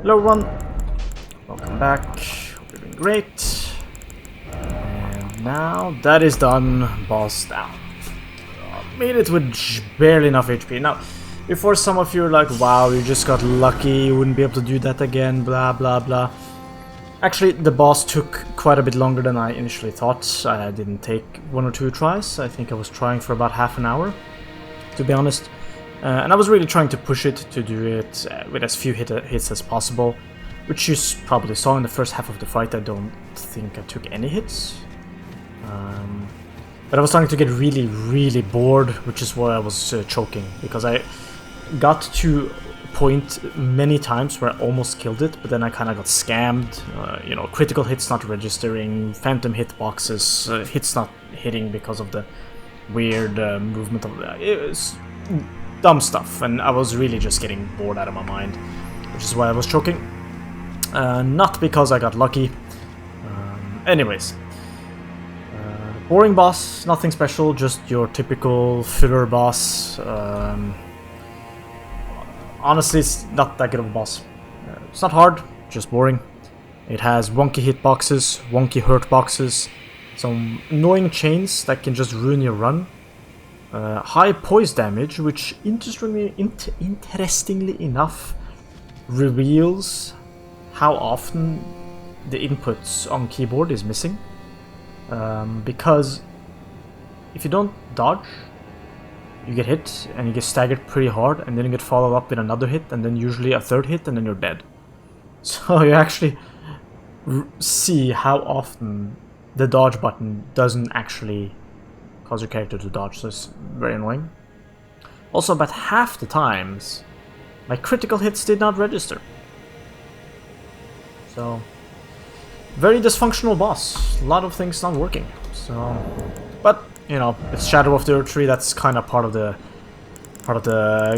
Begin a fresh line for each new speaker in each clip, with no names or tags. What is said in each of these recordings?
Hello everyone, welcome back, hope you're doing great. And now that is done, boss down. Made it with barely enough HP. Now, before some of you are like, wow, you just got lucky, you wouldn't be able to do that again, blah blah blah. Actually, the boss took quite a bit longer than I initially thought. I didn't take 1 or 2 tries, I think I was trying for about half an hour, to be honest. And I was really trying to push it to do it with as few hits as possible, which you probably saw in the first half of the fight. I don't think I took any hits. But I was starting to get really bored, which is why I was choking, because I got to a point many times where I almost killed it, but then I kind of got scammed. You know, critical hits not registering, phantom hitboxes, hits not hitting because of the weird movement of the... It was dumb stuff, and I was really just getting bored out of my mind, which is why I was choking. Not because I got lucky. Anyways. Boring boss, nothing special, just your typical filler boss. Honestly, it's not that good of a boss. It's not hard, just boring. It has wonky hitboxes, wonky hurt boxes, some annoying chains that can just ruin your run. High poise damage, which interestingly enough reveals how often the inputs on keyboard is missing. Because if you don't dodge, you get hit and you get staggered pretty hard, and then you get followed up with another hit, and then usually a third hit, and then you're dead. So you actually see how often the dodge button doesn't actually cause your character to dodge, so it's very annoying. Also, about half the times, my critical hits did not register. So, very dysfunctional boss. A lot of things not working. So, but you know, it's Shadow of the Erdtree. That's kind of part of the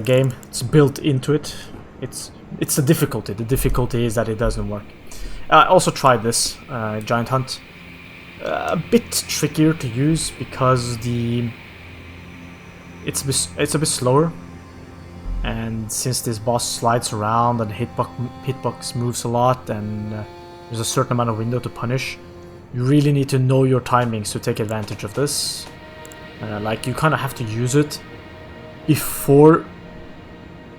game. It's built into it. It's the difficulty. The difficulty is that it doesn't work. I also tried this Giant Hunt. A bit trickier to use because it's a bit slower, and since this boss slides around and hitbox moves a lot, and there's a certain amount of window to punish, you really need to know your timings to take advantage of this. Like, you kind of have to use it before,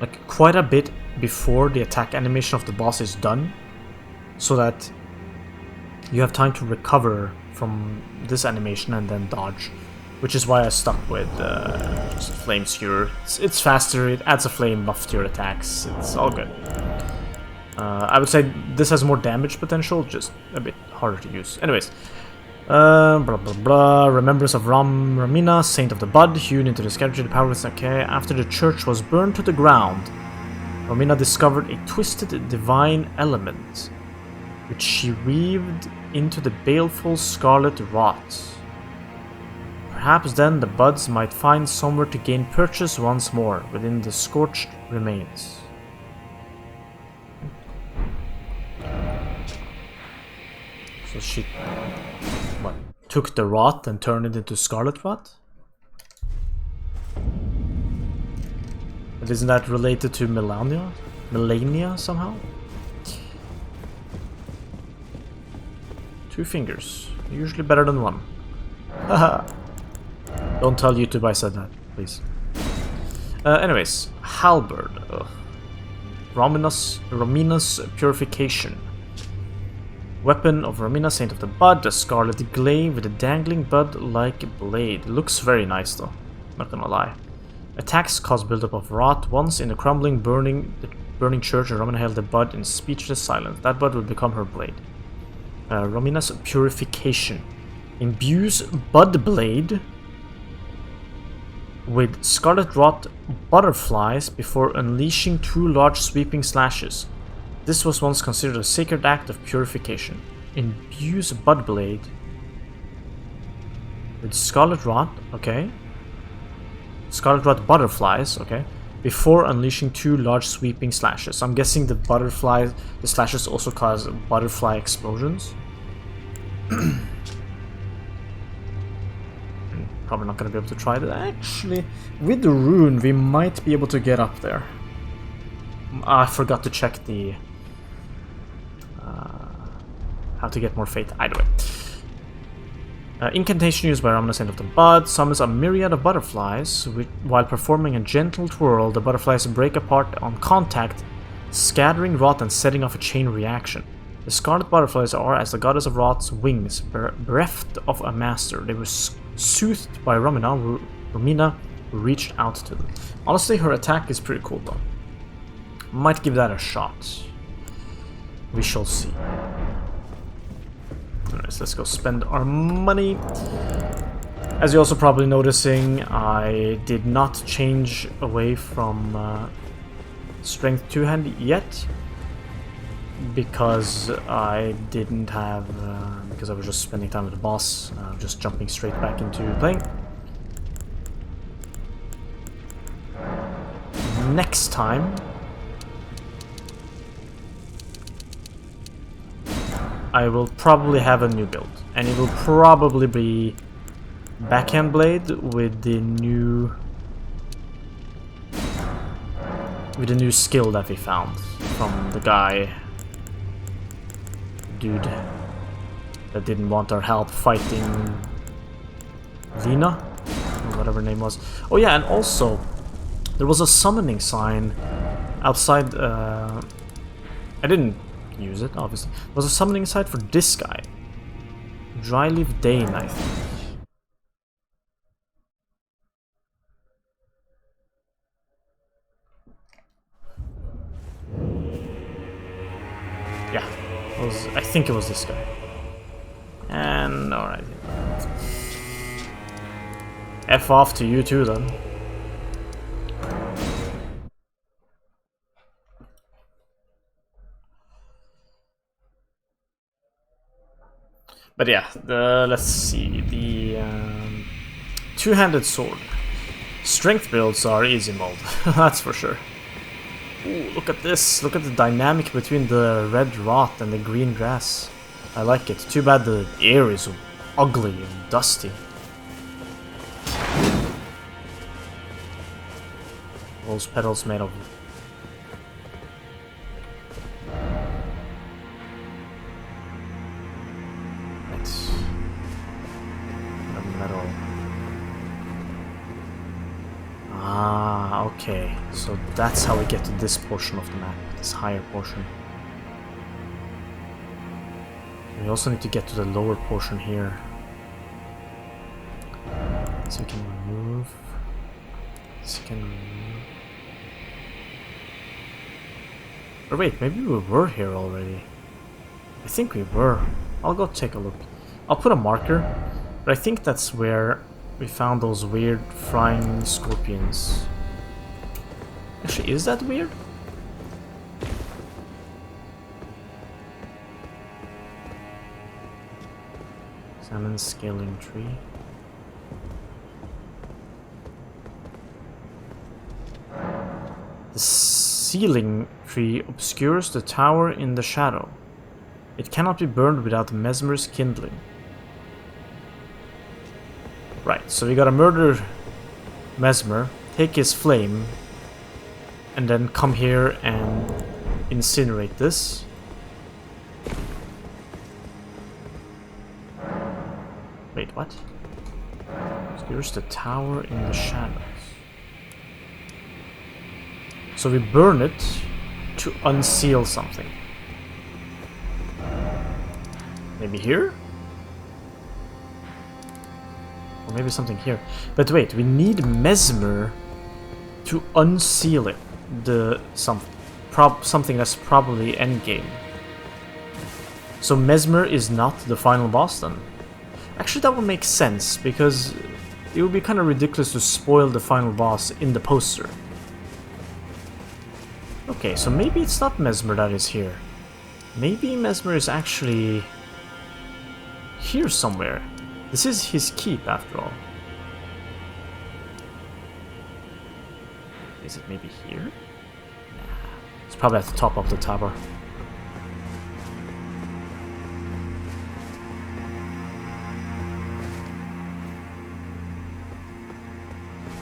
like, quite a bit before the attack animation of the boss is done, so that you have time to recover from this animation and then dodge, which is why I stuck with Flame Skewer. It's faster, it adds a flame buff to your attacks, it's all good. I would say this has more damage potential, just a bit harder to use. Anyways, blah blah blah. Remembrance of Romina, Saint of the Bud, hewn into the scavenger powerless. Okay, after the church was burned to the ground, Romina discovered a twisted divine element, which she weaved into the baleful scarlet rot. Perhaps then the buds might find somewhere to gain purchase once more within the scorched remains. So she took the rot and turned it into scarlet rot? But isn't that related to Melania somehow? 2 fingers. Usually better than 1. Haha. Don't tell YouTube I said that, please. Anyways, Halberd. Romina's Purification. Weapon of Romina, Saint of the Bud, a scarlet glaive with a dangling bud-like blade. Looks very nice though, not gonna lie. Attacks cause buildup of rot. Once in the crumbling, burning church, Romina held the bud in speechless silence. That bud would become her blade. Romina's Purification. Imbues Bud Blade with scarlet rot butterflies before unleashing 2 large sweeping slashes. This was once considered a sacred act of purification. Imbues Bud Blade with scarlet rot, okay. Scarlet rot butterflies, okay. Before unleashing 2 large sweeping slashes. I'm guessing the slashes also cause butterfly explosions. Probably not going to be able to try that. Actually, with the rune, we might be able to get up there. I forgot to check the how to get more faith. Either way. Incantation used by Reminiscent of the Bud summons a myriad of butterflies. While performing a gentle twirl, the butterflies break apart on contact, scattering rot and setting off a chain reaction. The scarlet butterflies are, as the goddess of rot's wings, bereft of a master. They were soothed by Romina, who reached out to them. Honestly, her attack is pretty cool though. Might give that a shot. We shall see. Alright, so let's go spend our money. As you're also probably noticing, I did not change away from Strength 2-hand yet. Because I didn't have... because I was just spending time with the boss. Just jumping straight back into playing. Next time... I will probably have a new build, and it will probably be backhand blade with the new skill that we found from the dude that didn't want our help fighting Lena, or whatever her name was. Oh yeah, and also there was a summoning sign outside. I didn't use it, obviously. There was a summoning site for this guy. Dryleaf Dane, I think. Yeah, I think it was this guy. And alright. F off to you too then. But yeah, let's see, the two-handed sword. Strength builds are easy mode, that's for sure. Ooh, look at this, look at the dynamic between the red rot and the green grass. I like it. Too bad the air is so ugly and dusty. Those petals made of... metal. Ah, okay. So that's how we get to this portion of the map, this higher portion. We also need to get to the lower portion here. So we can remove. So we can remove. Or wait, maybe we were here already. I think we were. I'll go take a look. I'll put a marker. But I think that's where we found those weird flying scorpions. Actually, is that weird? Salmon scaling tree. The ceiling tree obscures the tower in the shadow. It cannot be burned without Mesmer's kindling. Right, so we gotta murder Mesmer, take his flame, and then come here and incinerate this. Wait, what? Here's the tower in the shadows. So we burn it to unseal something. Maybe here? Or maybe something here. But wait, we need Mesmer to unseal it. Something that's probably endgame. So Mesmer is not the final boss then? Actually, that would make sense, because it would be kind of ridiculous to spoil the final boss in the poster. Okay, so maybe it's not Mesmer that is here. Maybe Mesmer is actually here somewhere. This is his keep, after all. Is it maybe here? Nah. It's probably at the top of the tower.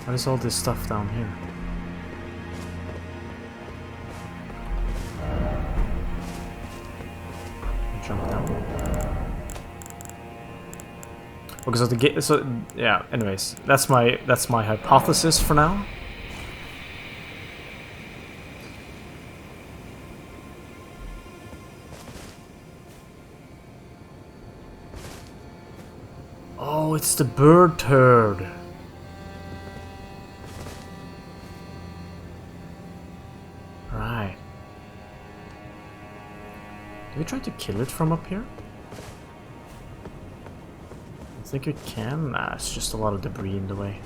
What is all this stuff down here? Jump down. Because of the game. So yeah. Anyways, that's my hypothesis for now. Oh, it's the bird turd. Right. Do we try to kill it from up here? I think we can. Nah, it's just a lot of debris in the way.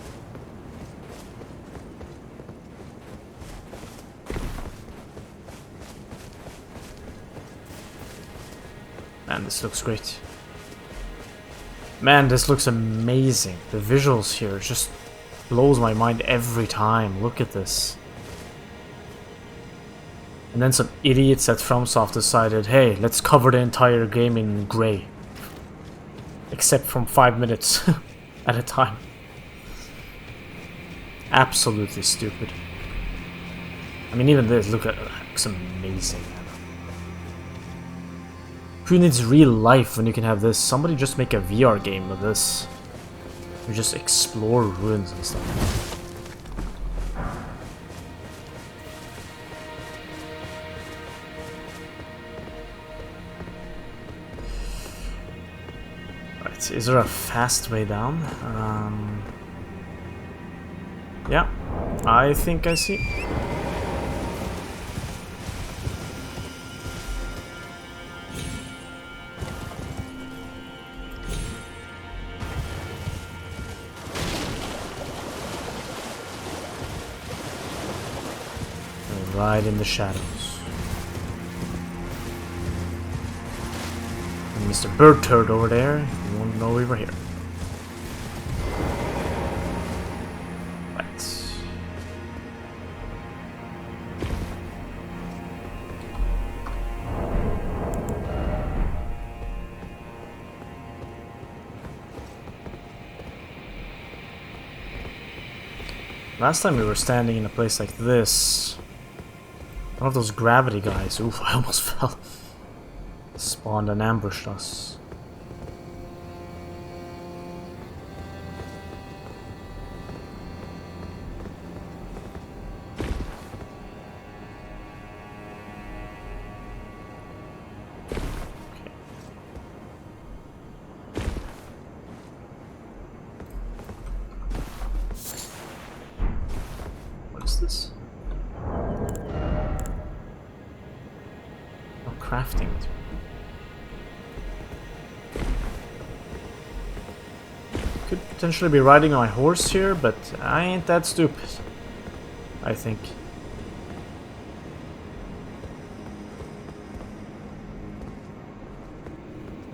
Man, this looks great. Man, this looks amazing. The visuals here just blows my mind every time. Look at this. And then some idiots at FromSoft decided, hey, let's cover the entire game in grey. Except from 5 minutes at a time. Absolutely stupid. I mean, even this, look at it, looks amazing. Who needs real life when you can have this? Somebody just make a VR game of this. You just explore ruins and stuff. Right, is there a fast way down? Yeah, I think I see. Right in the shadows. And Mr. Bird Turd over there, you won't know we were here. Right. Last time we were standing in a place like this. One of those gravity guys. Oof, I almost fell. Spawned and ambushed us. Okay. What is this? Crafting. Could potentially be riding my horse here, but I ain't that stupid. I think.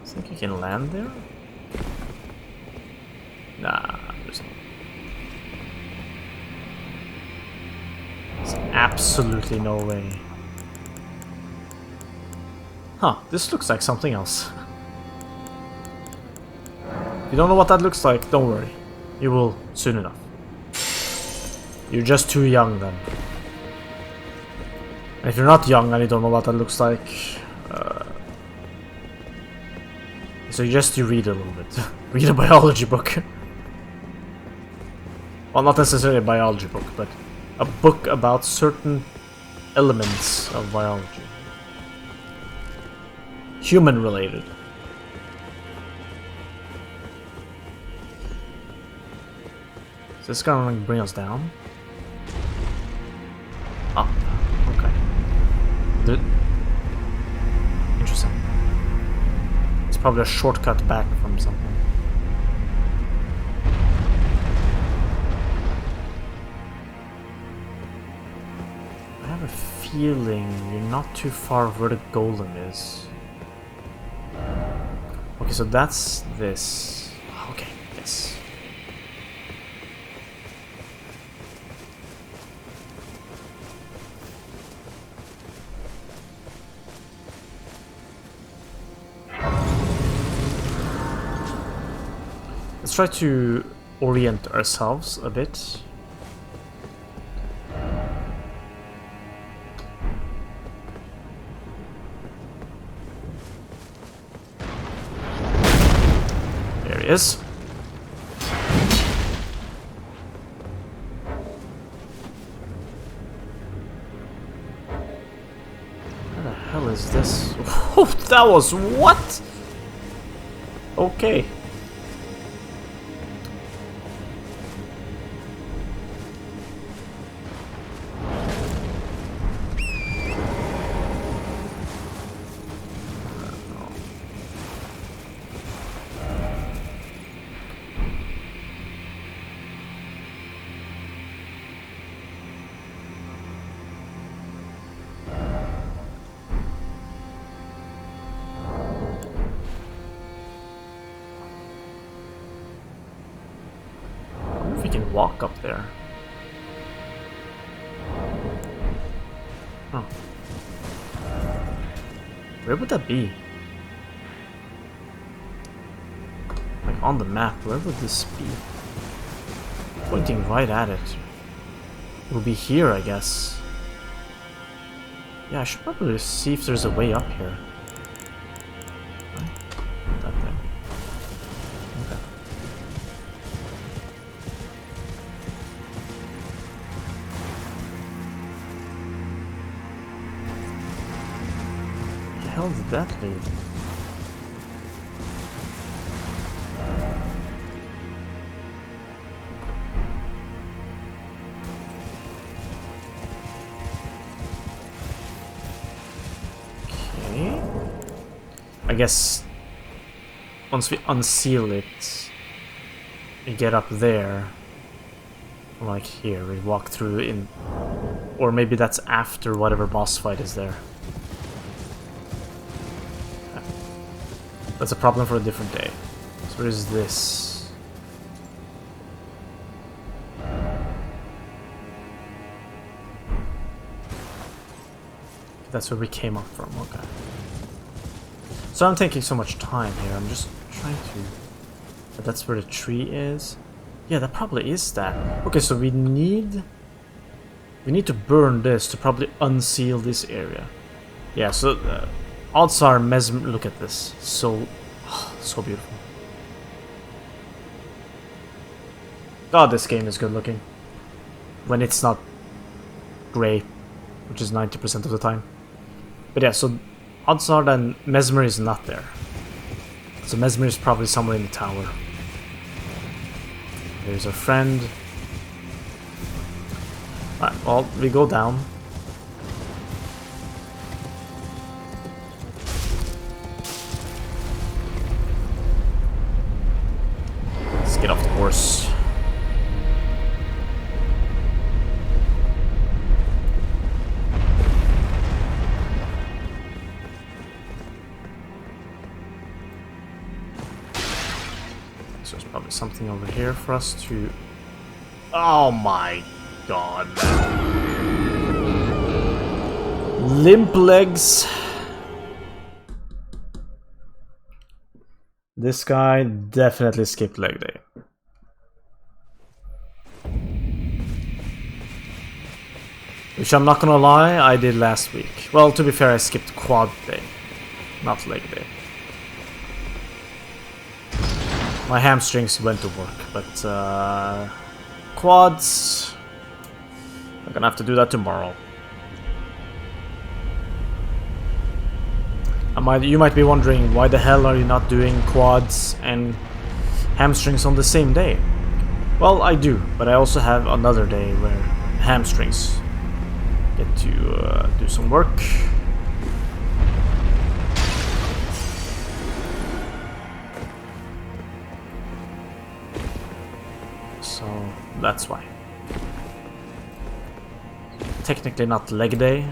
Think you can land there? Nah, there's not. There's absolutely no way. Huh, this looks like something else. If you don't know what that looks like, don't worry. You will soon enough. You're just too young then. And if you're not young and you don't know what that looks like, I suggest you read a little bit. Read a biology book. Well, not necessarily a biology book, but a book about certain elements of biology. Human related. Is this gonna like bring us down? Up. Okay. Interesting. It's probably a shortcut back from something. I have a feeling you're not too far where the golem is. Okay, so that's this. Okay, yes. Let's try to orient ourselves a bit. There he is. is this? Oh, that was what? Okay. We can walk up there. Oh. Where would that be? Like on the map, where would this be? Pointing right at it. It will be here, I guess. Yeah, I should probably see if there's a way up here. Right? That there. Okay. Where the hell did that lead? Okay. I guess once we unseal it, we get up there, like here, we walk through in, or maybe that's after whatever boss fight is there. That's a problem for a different day. So where is this? That's where we came up from, okay. So I'm taking so much time here, I'm just trying to... But that's where the tree is? Yeah, that probably is that. Okay, so we need to burn this to probably unseal this area. Yeah, so odds are look at this. So beautiful. God, this game is good looking. When it's not grey, which is 90% of the time. But yeah, so odds are that Mesmer is not there. So Mesmer is probably somewhere in the tower. There's our friend. Alright, well, we go down. Let's get off the horse. So there's probably something over here for us to... Oh my god. Limp legs. This guy definitely skipped leg day. Which I'm not gonna lie, I did last week. Well, to be fair, I skipped quad day, not leg day. My hamstrings went to work, but quads, I'm gonna have to do that tomorrow. You might be wondering, why the hell are you not doing quads and hamstrings on the same day? Well, I do, but I also have another day where hamstrings get to do some work. So that's why. Technically not leg day.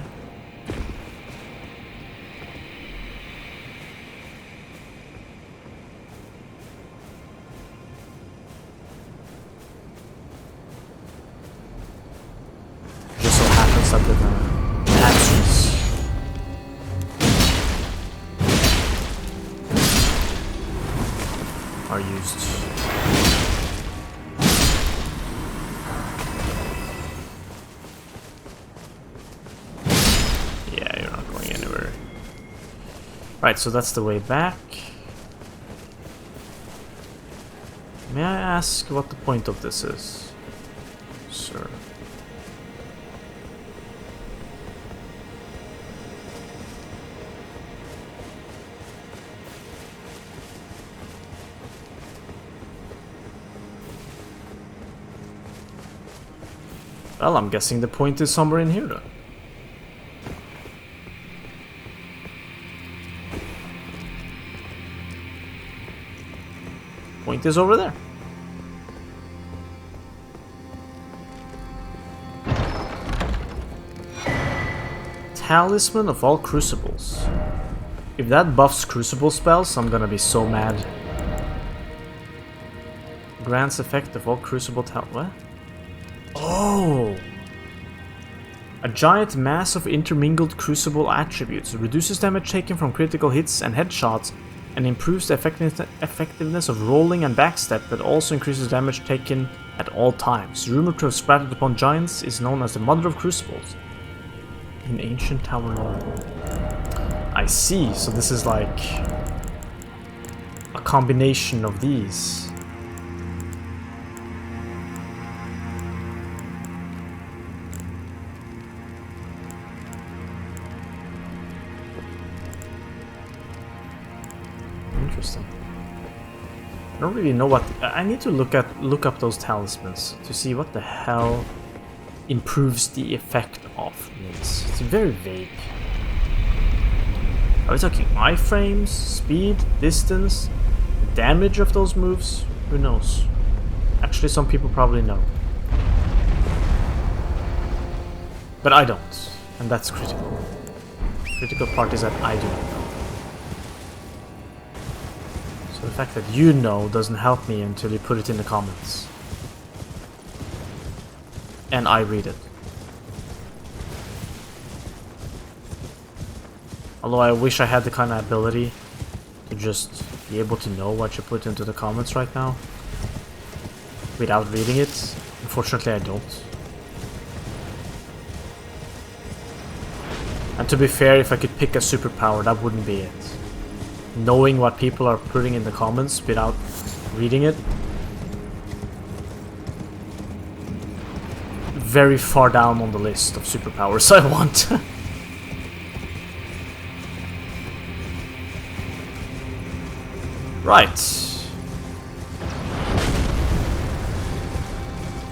Just so happens that the hamstrings are used. Right, so that's the way back. May I ask what the point of this is, sir? Well, I'm guessing the point is somewhere in here then. Point is over there. Talisman of all crucibles. If that buffs crucible spells, I'm gonna be so mad. Grants effect of all crucible what? Oh! A giant mass of intermingled crucible attributes reduces damage taken from critical hits and headshots and improves the effectiveness of rolling and backstep, but also increases damage taken at all times. Rumored to have splattered upon giants, is known as the Mother of Crucibles in ancient tower lore. I see, so this is like a combination of these. Interesting. I don't really know what I need to look up those talismans to see what the hell improves the effect of means. It's very vague. Are we talking iframes, speed, distance, damage of those moves? Who knows? Actually, some people probably know. But I don't, and that's critical. Critical part is that I do not know. So the fact that you know doesn't help me until you put it in the comments. And I read it. Although I wish I had the kind of ability to just be able to know what you put into the comments right now without reading it. Unfortunately, I don't. And to be fair, if I could pick a superpower, that wouldn't be it. Knowing what people are putting in the comments without reading it. Very far down on the list of superpowers I want. Right.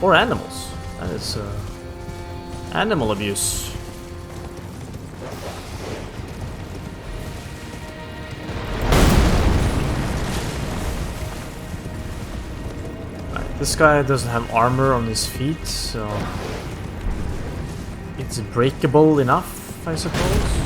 Or animals. That is animal abuse. Right. This guy doesn't have armor on his feet, so it's breakable enough, I suppose.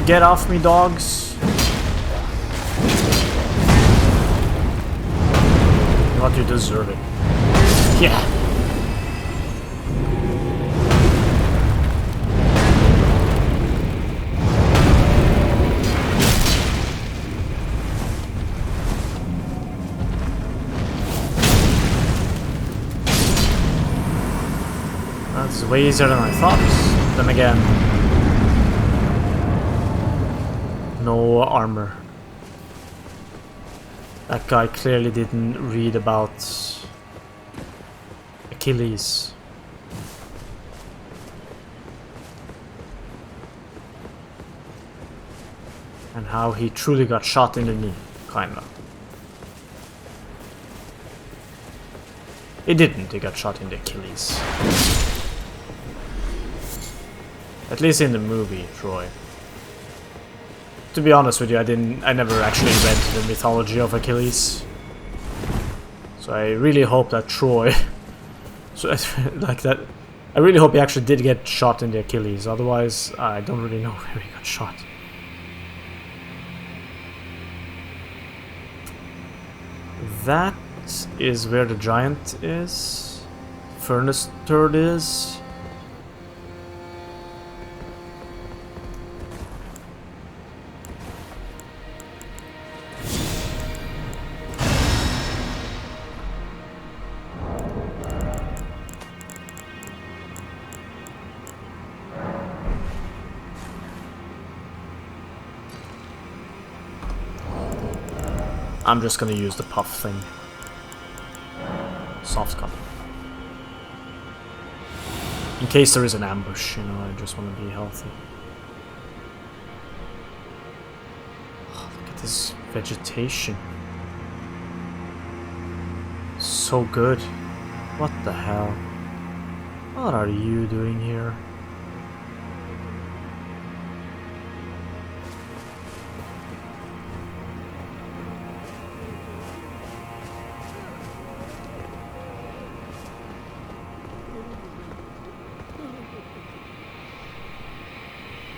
Get off me, dogs. You know what, you deserve it. Yeah. That's way easier than I thought. Then again, no armor. That guy clearly didn't read about Achilles. And how he truly got shot in the knee, kinda. He didn't, he got shot in the Achilles. At least in the movie, Troy. To be honest with you, I never actually read the mythology of Achilles. So I really hope that Troy, like that, I really hope he actually did get shot in the Achilles. Otherwise, I don't really know where he got shot. That is where the giant is. Furnace turret is. I'm just gonna use the puff thing. Soft cut. In case there is an ambush, you know, I just want to be healthy. Oh, look at this vegetation. So good. What the hell? What are you doing here?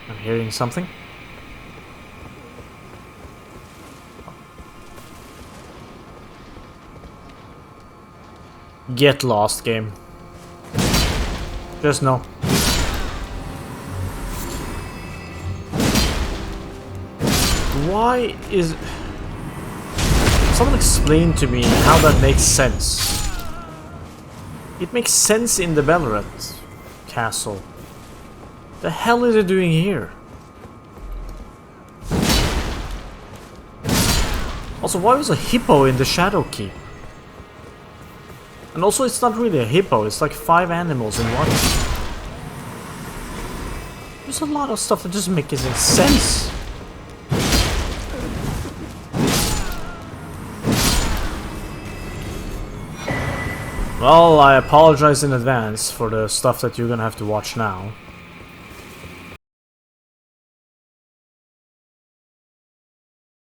I'm hearing something. Get lost, game. Just no. Why is... Someone explain to me how that makes sense. It makes sense in the Ballarat castle. The hell is it doing here? Also, why was a hippo in the Shadow Keep? And also, it's not really a hippo, it's like 5 animals in one. There's a lot of stuff that doesn't make any sense. Well, I apologize in advance for the stuff that you're gonna have to watch now.